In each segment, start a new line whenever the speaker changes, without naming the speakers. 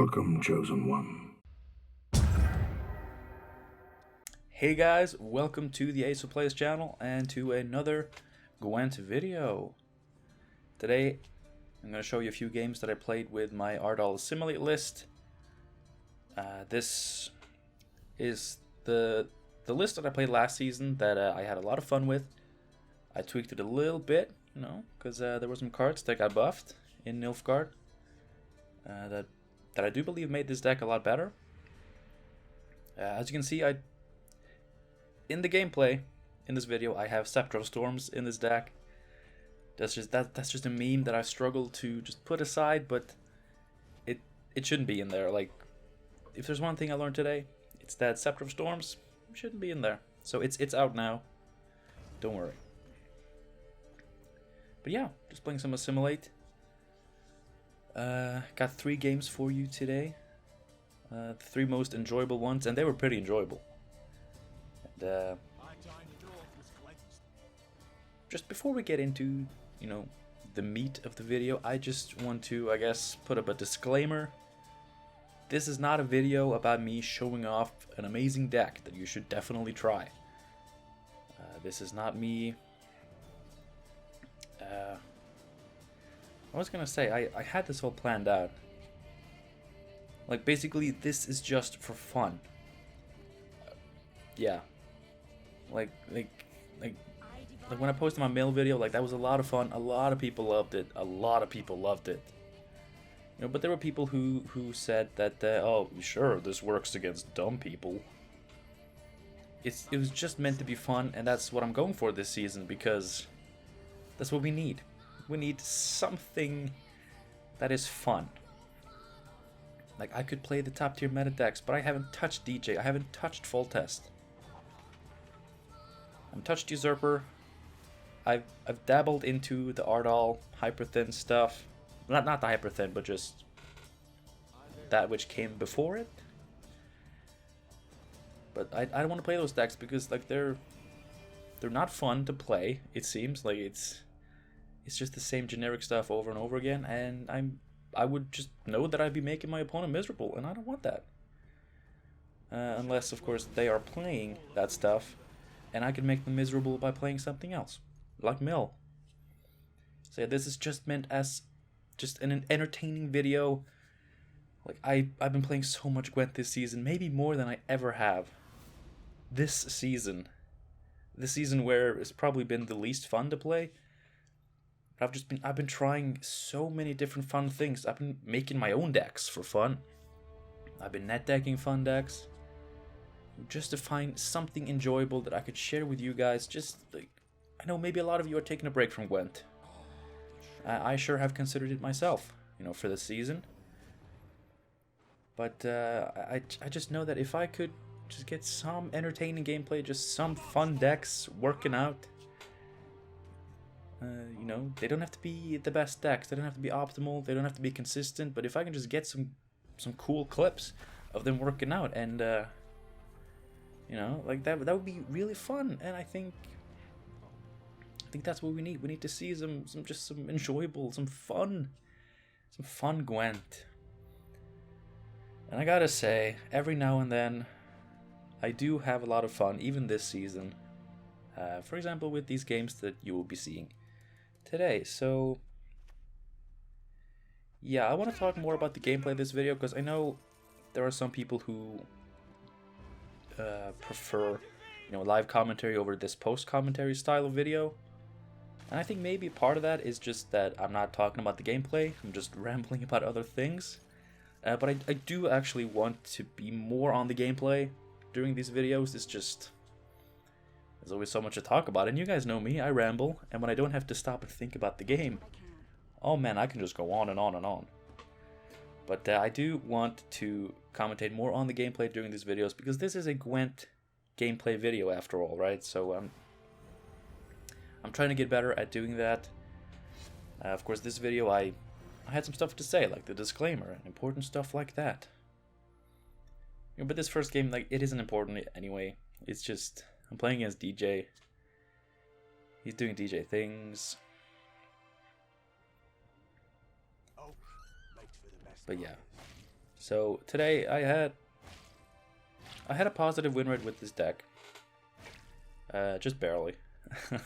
Welcome, Chosen One.
Hey guys, welcome to the Ace of Plays channel and to another Gwent video. Today I'm going to show you a few games that I played with my Ardal Assimilate list. This is the list that I played last season that I had a lot of fun with. I tweaked it a little bit, you know, because there were some cards that got buffed in Nilfgaard that I do believe made this deck a lot better. As you can see, in the gameplay in this video, I have Scepter of Storms in this deck. That's just a meme that I struggle to just put aside, but it shouldn't be in there. Like, if there's one thing I learned today, it's that Scepter of Storms shouldn't be in there. So it's out now. Don't worry. But yeah, just playing some Assimilate. Got 3 games for you today. The 3 most enjoyable ones, and they were pretty enjoyable. And just before we get into, you know, the meat of the video, I just want to, I guess, put up a disclaimer. This is not a video about me showing off an amazing deck that you should definitely try. This is not me. I was gonna say, I had this all planned out. Like, basically, this is just for fun. Yeah. Like when I posted my mail video, like, that was a lot of fun. A lot of people loved it. You know, but there were people who said that, oh, sure, this works against dumb people. It was just meant to be fun, and that's what I'm going for this season, because that's what we need. We need something that is fun. Like, I could play the top tier meta decks, but I haven't touched DJ. I haven't touched Full Test. I've touched Usurper. I've dabbled into the Ardal hyper thin stuff. Not the hyper thin, but just that which came before it. But I don't want to play those decks because, like, they're not fun to play. It seems like it's just the same generic stuff over and over again, and I would just know that I'd be making my opponent miserable, and I don't want that. Unless, of course, they are playing that stuff, and I can make them miserable by playing something else, like Mill. So yeah, this is just meant as just an entertaining video. Like, I've been playing so much Gwent this season, maybe more than I ever have. This season where it's probably been the least fun to play. I've been trying so many different fun things. I've been making my own decks for fun. I've been net decking fun decks, just to find something enjoyable that I could share with you guys. Just like, I know maybe a lot of you are taking a break from Gwent. I sure have considered it myself, you know, for this season. But I just know that if I could just get some entertaining gameplay, just some fun decks working out. You know, they don't have to be the best decks, they don't have to be optimal, they don't have to be consistent, but if I can just get some cool clips of them working out, and you know, like that would be really fun. And I think that's what we need. We need to see some enjoyable, some fun Gwent. And I gotta say, every now and then I do have a lot of fun, even this season. For example, with these games that you will be seeing today. So yeah, I want to talk more about the gameplay of this video, because I know there are some people who prefer, you know, live commentary over this post-commentary style of video. And I think maybe part of that is just that I'm not talking about the gameplay, I'm just rambling about other things. But I do actually want to be more on the gameplay during these videos. It's just, there's always so much to talk about, and you guys know me, I ramble, and when I don't have to stop and think about the game, oh man, I can just go on and on and on. But I do want to commentate more on the gameplay during these videos, because this is a Gwent gameplay video after all, right? So I'm trying to get better at doing that. Of course, this video I had some stuff to say, like the disclaimer and important stuff like that. You know, but this first game, like, it isn't important anyway. It's just, I'm playing against DJ. He's doing DJ things. But yeah, So today I had a positive win rate with this deck. Just barely.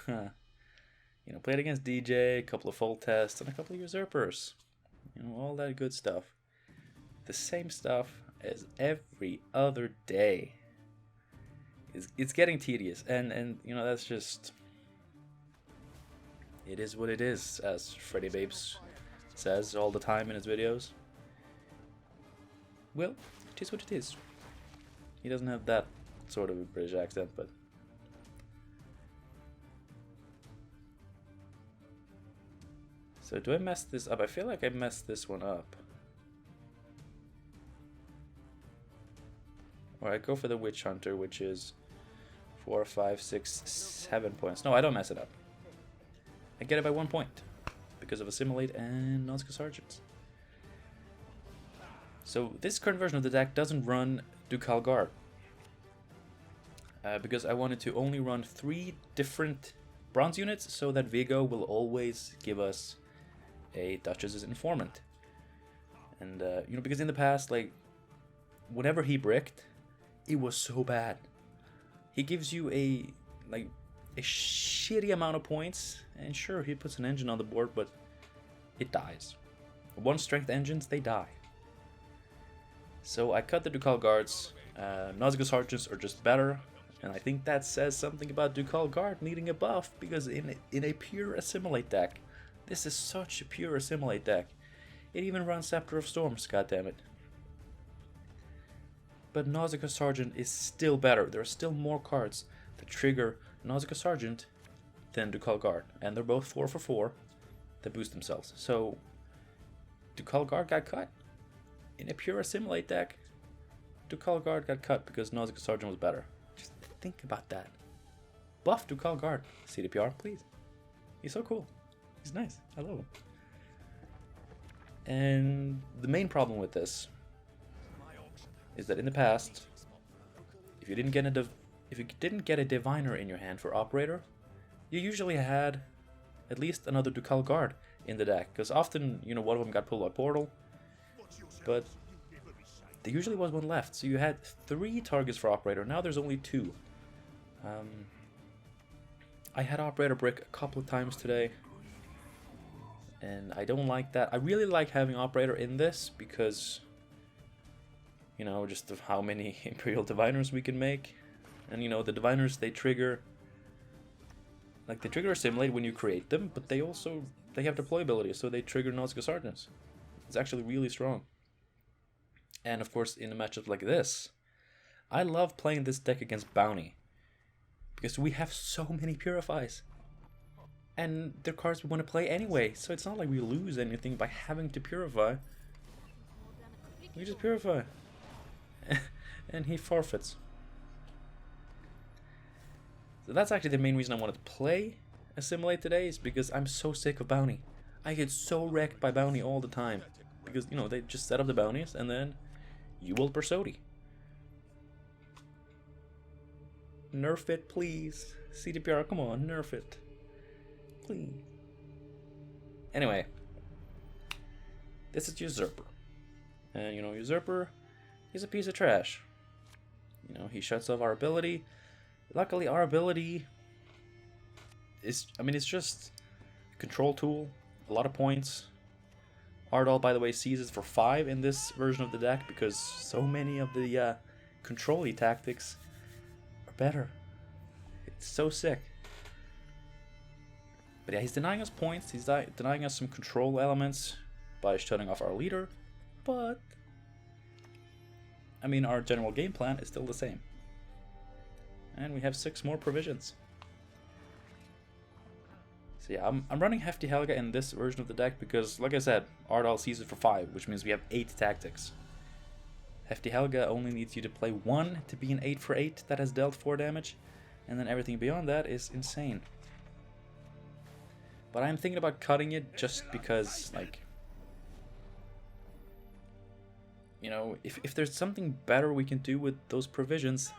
You know, played against DJ, a couple of full tests, and a couple of usurpers. You know, all that good stuff. The same stuff as every other day. It's getting tedious, and you know, that's just, it is what it is, as Freddy Babes says all the time in his videos. Well, it is what it is. He doesn't have that sort of a British accent, but so do I mess this up? I feel like I messed this one up. Or I go for the Witch Hunter, which is 4, 5, 6, 7 points. No, I don't mess it up. I get it by 1 point because of Assimilate and Nilfgaard Sergeants. So this current version of the deck doesn't run Ducal Guard. Because I wanted to only run 3 different bronze units so that Vigo will always give us a Duchess's Informant. And, you know, because in the past, like, whenever he bricked, it was so bad. He gives you a shitty amount of points, and sure, he puts an engine on the board, but it dies. 1 strength engines, they die. So I cut the Ducal Guards. Nilfgaard Sergeants are just better, and I think that says something about Ducal Guard needing a buff, because in a pure Assimilate deck, this is such a pure Assimilate deck. It even runs Scepter of Storms, goddammit. But Nilfgaard Sergeant is still better. There are still more cards that trigger Nilfgaard Sergeant than Ducal Guard. And they're both 4 for 4 that boost themselves. So, Ducal Guard got cut. In a pure Assimilate deck, Ducal Guard got cut because Nilfgaard Sergeant was better. Just think about that. Buff Ducal Guard. CDPR, please. He's so cool. He's nice. I love him. And the main problem with this is that in the past, if you didn't get a diviner in your hand for operator, you usually had at least another Ducal Guard in the deck, because often, you know, one of them got pulled by portal, but there usually was one left, so you had 3 targets for operator. Now there's only 2. I had operator brick a couple of times today, and I don't like that. I really like having operator in this because, you know, just of how many Imperial Diviners we can make. And, you know, the Diviners, they trigger Assimilate when you create them, but they have deployability, so they trigger Nilfgaard Sergeants. It's actually really strong. And, of course, in a matchup like this, I love playing this deck against Bounty, because we have so many Purifies. And they're cards we want to play anyway, so it's not like we lose anything by having to Purify. We just Purify. And he forfeits. So that's actually the main reason I wanted to play Assimilate today, is because I'm so sick of Bounty. I get so wrecked by Bounty all the time. Because, you know, they just set up the bounties and then you will Persodi. Nerf it, please. CDPR, come on, nerf it. Please. Anyway. This is Usurper. And, you know, Usurper, he's a piece of trash. You know, he shuts off our ability. Luckily, our ability is, I mean, it's just a control tool. A lot of points. Ardal, by the way, seizes for 5 in this version of the deck because so many of the control-y tactics are better. It's so sick. But yeah, he's denying us points. He's denying us some control elements by shutting off our leader. But, I mean, our general game plan is still the same. And we have 6 more provisions. So yeah, I'm running Hefty Helga in this version of the deck because, like I said, Ardal seizes for 5, which means we have 8 tactics. Hefty Helga only needs you to play 1 to be an 8 for 8 that has dealt 4 damage, and then everything beyond that is insane. But I'm thinking about cutting it just because, like, you know, if there's something better we can do with those provisions,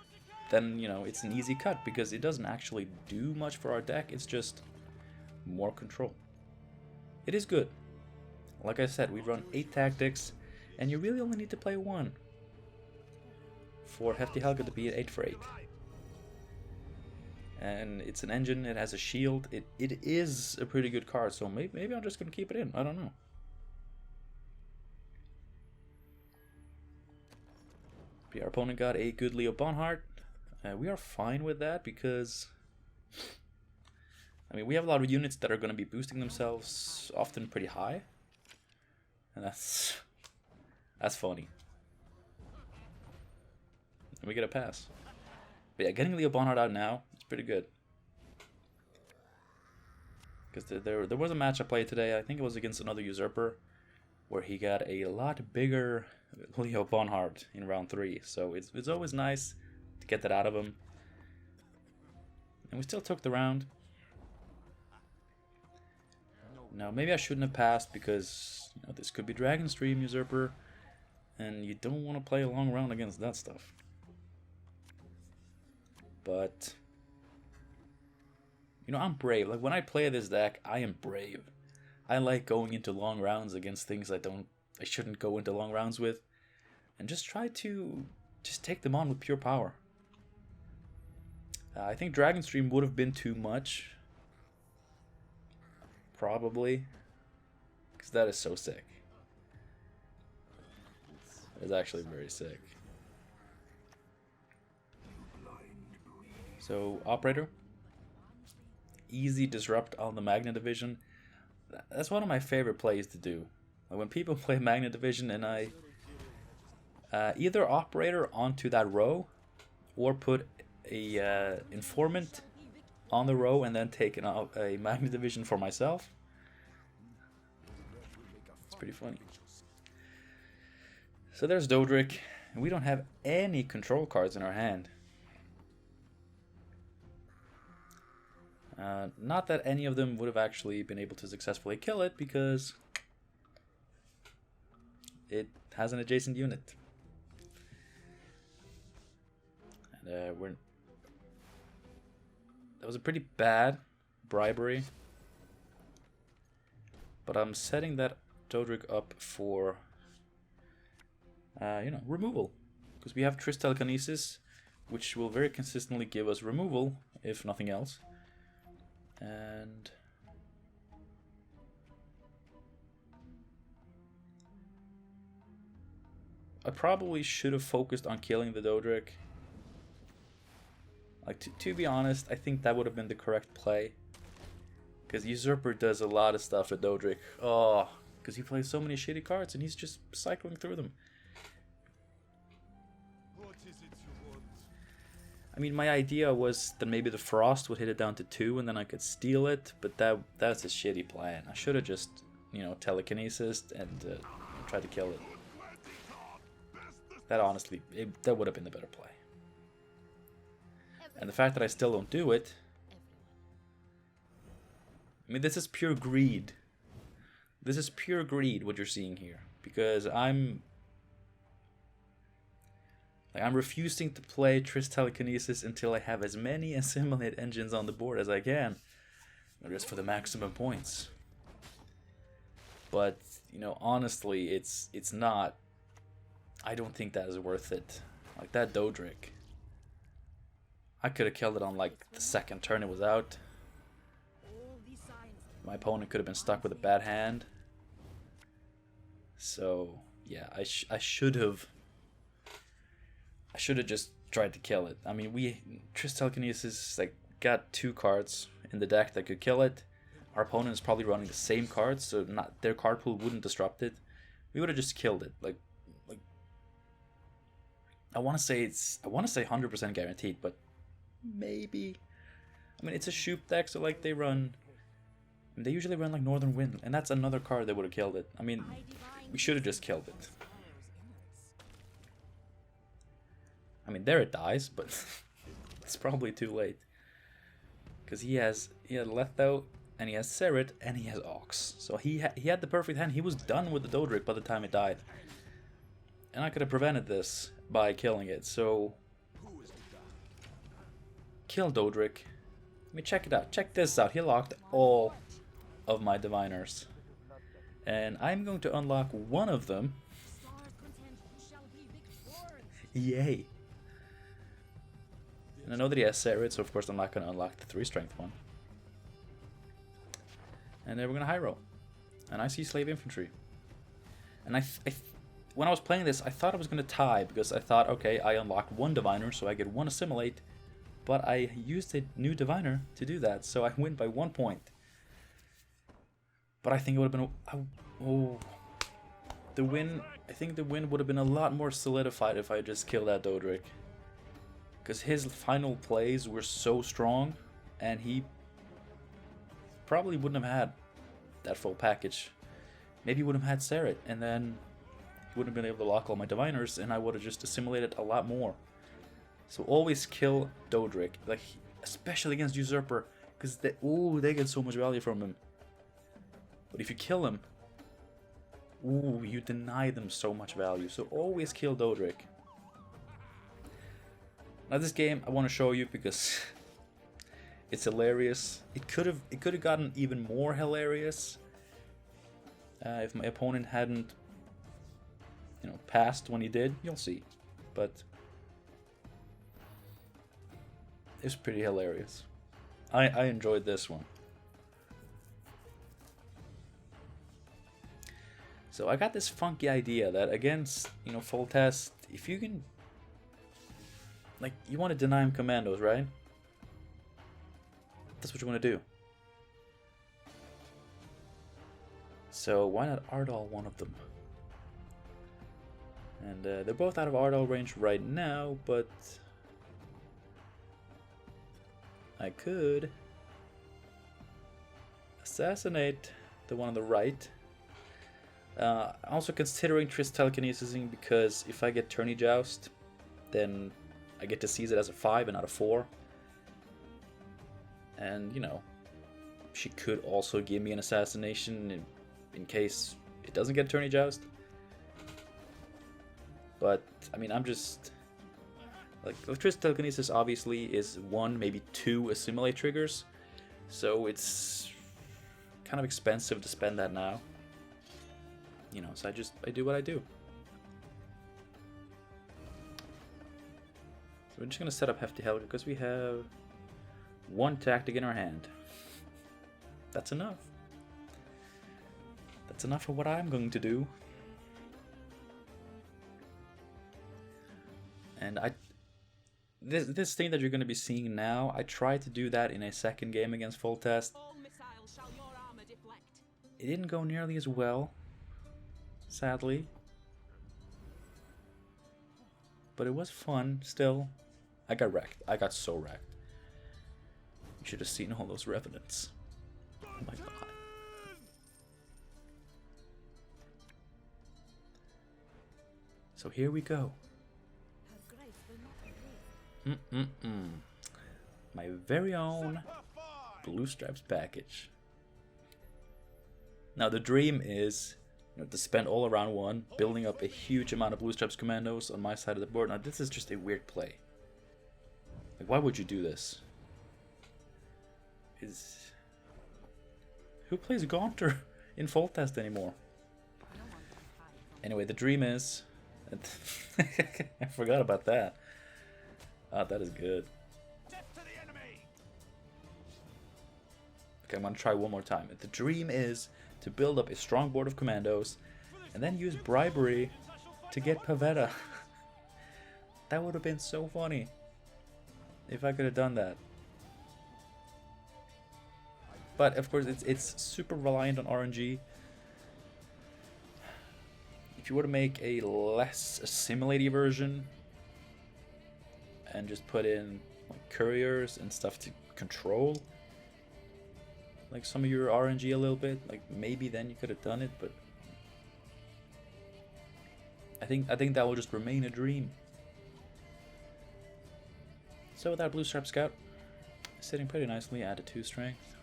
then, you know, it's an easy cut because it doesn't actually do much for our deck. It's just more control. It is good. Like I said, we run 8 tactics, And you really only need to play one for Hefty Helga to be at 8 for 8. And it's an engine, it has a shield, it is a pretty good card, so maybe I'm just going to keep it in, I don't know. But our opponent got a good Leo Bonhart. We are fine with that because, I mean, we have a lot of units that are going to be boosting themselves often pretty high. And that's funny. And we get a pass. But yeah, getting Leo Bonhart out now is pretty good. Because there was a match I played today, I think it was against another Usurper, where he got a lot bigger Leo Bonhart in round 3. So it's always nice to get that out of him. And we still took the round. Now, maybe I shouldn't have passed because, you know, this could be Dragon Stream Usurper, and you don't want to play a long round against that stuff. But, you know, I'm brave. Like, when I play this deck, I am brave. I like going into long rounds against things I shouldn't go into long rounds with, and just try to take them on with pure power. I think Dragon Stream would have been too much. Probably. Because that is so sick. It's actually very sick. So, Operator. Easy disrupt on the Magna Division. That's one of my favorite plays to do. Like when people play Magna Division and I either Operator onto that row or put a Informant on the row and then take a Magna Division for myself. It's pretty funny. So there's Dodric, and we don't have any control cards in our hand. Not that any of them would have actually been able to successfully kill it, because it has an adjacent unit. And that was a pretty bad bribery. But I'm setting that Dodric up for, you know, removal. Because we have Triss Telekinesis, which will very consistently give us removal, if nothing else. And I probably should have focused on killing the Dodric. Like, to be honest, I think that would have been the correct play. Because Usurper does a lot of stuff to Dodric. Oh, because he plays so many shitty cards and he's just cycling through them. I mean, my idea was that maybe the Frost would hit it down to 2 and then I could steal it, but that's a shitty plan. I should have just, you know, telekinesis and tried to kill it. That honestly, that would have been the better play. And the fact that I still don't do it, I mean, this is pure greed. This is pure greed, what you're seeing here. Because I'm refusing to play Triss Telekinesis until I have as many Assimilate engines on the board as I can. Just for the maximum points. But, you know, honestly, it's not. I don't think that is worth it. Like, that Dodric, I could have killed it on, like, the second turn it was out. My opponent could have been stuck with a bad hand. So, yeah, I should have just tried to kill it. I mean, Triss Telekinesis, like, got 2 cards in the deck that could kill it. Our opponent is probably running the same cards, so their card pool wouldn't disrupt it. We would have just killed it. Like I want to say 100% guaranteed, but maybe. I mean, it's a Shoop deck, so like they usually run like Northern Wind, and that's another card that would have killed it. I mean, we should have just killed it. I mean, there it dies, but it's probably too late. Because he had Letho, and he has Serret, and he has Ox. So he had the perfect hand. He was done with the Dodric by the time it died. And I could have prevented this by killing it, so kill Dodric. Let me check it out. Check this out. He locked all of my Diviners. And I'm going to unlock one of them Yay! And I know that he has Serret, so of course I'm not going to unlock the 3 strength one. And then we're going to high roll. And I see Slave Infantry. And when I was playing this, I thought I was going to tie, because I thought, okay, I unlocked 1 Diviner, so I get 1 Assimilate. But I used a new Diviner to do that, so I win by 1 point. But I think it would have been... Oh, the win... I think the win would have been a lot more solidified if I just killed that Dodric. Because his final plays were so strong, and he probably wouldn't have had that full package. Maybe he would have had Serret, and then he wouldn't have been able to lock all my Diviners, and I would have just assimilated a lot more. So always kill Dodric, like especially against Usurper, because they get so much value from him. But if you kill him, you deny them so much value. So always kill Dodric. Now this game I want to show you because it's hilarious. It could have gotten even more hilarious if my opponent hadn't, passed when he did. You'll see, but it's pretty hilarious. I enjoyed this one. So I got this funky idea that against, full test, if you can, you want to deny him commandos, right? That's what you want to do. So why not Ardal one of them? And they're both out of Ardal range right now, but I could assassinate the one on the right. Also considering Triss telekinesising, because if I get Tourney Joust, then I get to seize it as a 5 and not a 4. And, she could also give me an assassination in case it doesn't get Tourney Joust. But, I mean, I'm just... Triss telekinesis obviously is 1, maybe 2 Assimilate triggers. So it's kind of expensive to spend that now. So I do what I do. So we're just gonna set up Hefty Helga because we have 1 tactic in our hand. That's enough. That's enough for what I'm going to do. And this thing that you're gonna be seeing now, I tried to do that in a second game against Full Test. It didn't go nearly as well, sadly, but it was fun still. I got wrecked. I got so wrecked. You should have seen all those revenants. Oh my god. So here we go. My very own Blue Stripes package. Now the dream is to spend all around 1, building up a huge amount of Blue Stripes commandos on my side of the board. Now this is just a weird play. Why would you do this? Who plays Gaunter in Full Test anymore? Anyway, the dream is... I forgot about that. Ah, that is good. Okay, I'm gonna try one more time. The dream is to build up a strong board of commandos and then use bribery to get Pavetta. That would have been so funny if I could have done that. But of course it's super reliant on RNG. If you were to make a less assimilative version and just put in couriers and stuff to control some of your RNG a little bit, maybe then you could have done it, but I think that will just remain a dream. So with that Blue Stripe Scout sitting pretty nicely at a 2 strength,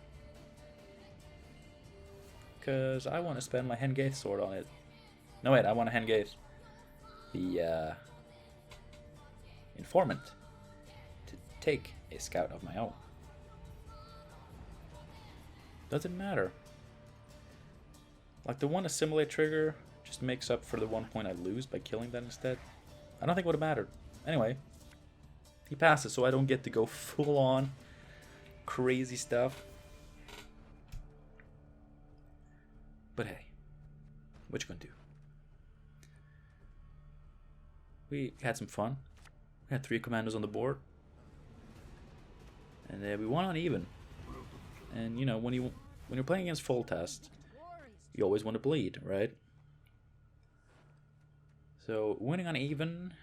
because I want to spend my Hengaith sword on it. No wait, I want to Hengaith the informant to take a scout of my own. Doesn't matter. The 1 Assimilate trigger just makes up for the 1 point I lose by killing that instead. I don't think it would have mattered. Anyway, he passes, so I don't get to go full on crazy stuff. But hey, what you gonna do? We had some fun. We had 3 commandos on the board. And we won on even. And you know, when you're playing against full test, you always want to bleed, right? So winning on even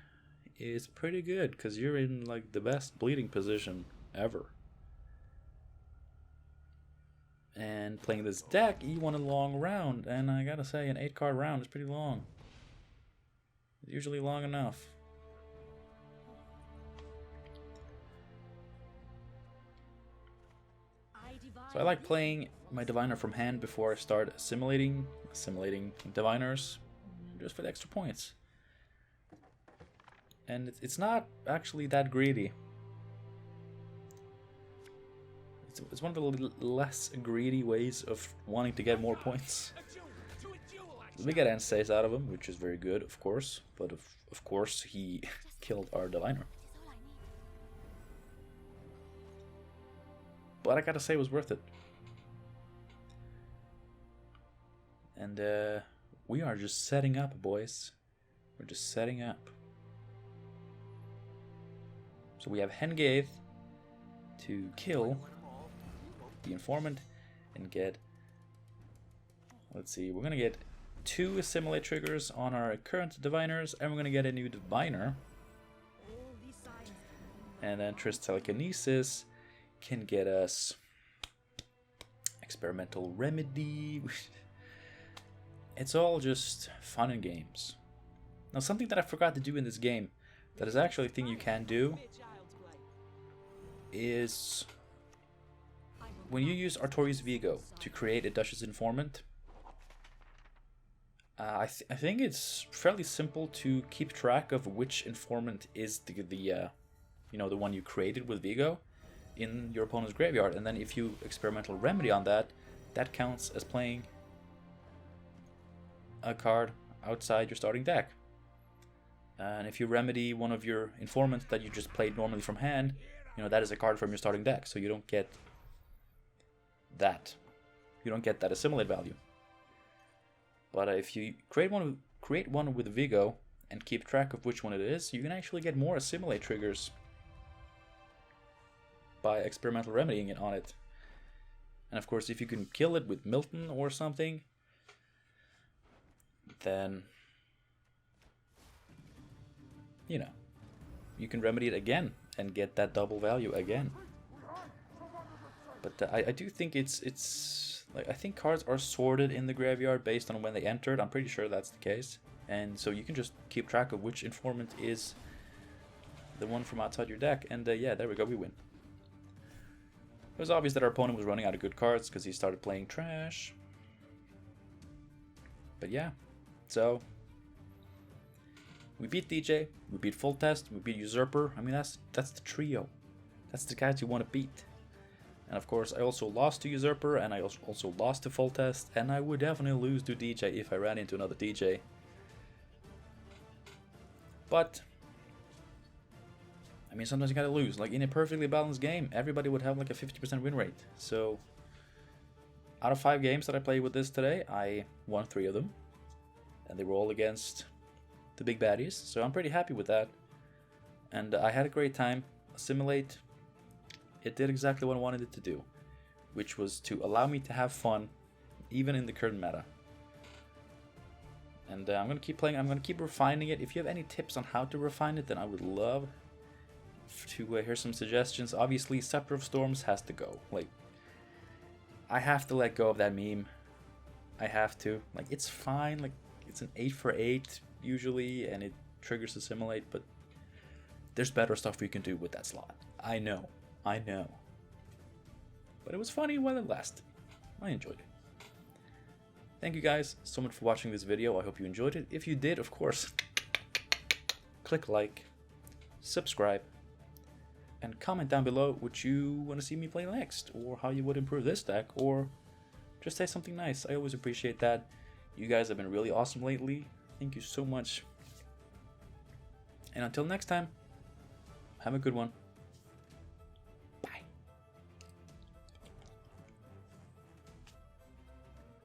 is pretty good because you're in like the best bleeding position ever. And playing this deck, you want a long round, and I gotta say, an 8-card round is pretty long. It's usually long enough. So I like playing my diviner from hand before I start assimilating diviners, just for the extra points. And it's not actually that greedy. It's one of the less greedy ways of wanting to get more points. We get end stays out of him, which is very good, of course. But of course he killed our diviner. But I gotta say it was worth it. And we are just setting up, boys. We're just setting up. So we have Hengaith to kill the informant and get, let's see, we're gonna get 2 Assimilate triggers on our current diviners, and we're gonna get a new diviner. And then Triss Telekinesis can get us Experimental Remedy. It's all just fun and games. Now, something that I forgot to do in this game that is actually a thing you can do is when you use Artorius Vigo to create a Duchess Informant, I think it's fairly simple to keep track of which informant is the one you created with Vigo in your opponent's graveyard, and then if you Experimental Remedy on that, that counts as playing a card outside your starting deck. And if you remedy one of your informants that you just played normally from hand, that is a card from your starting deck, so you don't get that. You don't get that Assimilate value. But if you create one with Vigo and keep track of which one it is, you can actually get more Assimilate triggers by Experimental Remedying it on it. And of course, if you can kill it with Milton or something, then you can remedy it again and get that double value again. But I do think it's like, I think cards are sorted in the graveyard based on when they entered. I'm pretty sure that's the case, and so you can just keep track of which informant is the one from outside your deck. And yeah, there we go, we win. It was obvious that our opponent was running out of good cards because he started playing trash. But yeah, so we beat DJ, we beat Full Test, we beat Usurper. I mean, that's the trio. That's the guys you want to beat. And of course, I also lost to Usurper, and I also lost to Full Test, and I would definitely lose to DJ if I ran into another DJ. But I mean, sometimes you gotta lose. Like in a perfectly balanced game, everybody would have like a 50% win rate. So out of 5 games that I played with this today, I won 3 of them, and they were all against the big baddies. So I'm pretty happy with that, and I had a great time. Assimilate, it did exactly what I wanted it to do, which was to allow me to have fun, even in the current meta. And I'm gonna keep playing. I'm gonna keep refining it. If you have any tips on how to refine it, then I would love to hear some suggestions. Obviously, Scepter of Storms has to go. Like, I have to let go of that meme. I have to. Like, it's fine. Like, it's an 8 for 8 usually, and it triggers Assimilate, but there's better stuff we can do with that slot. I know. But it was funny while it lasted. I enjoyed it. Thank you guys so much for watching this video. I hope you enjoyed it. If you did, of course, click like, subscribe, and comment down below what you want to see me play next, or how you would improve this deck, or just say something nice. I always appreciate that. You guys have been really awesome lately. Thank you so much. And until next time, have a good one.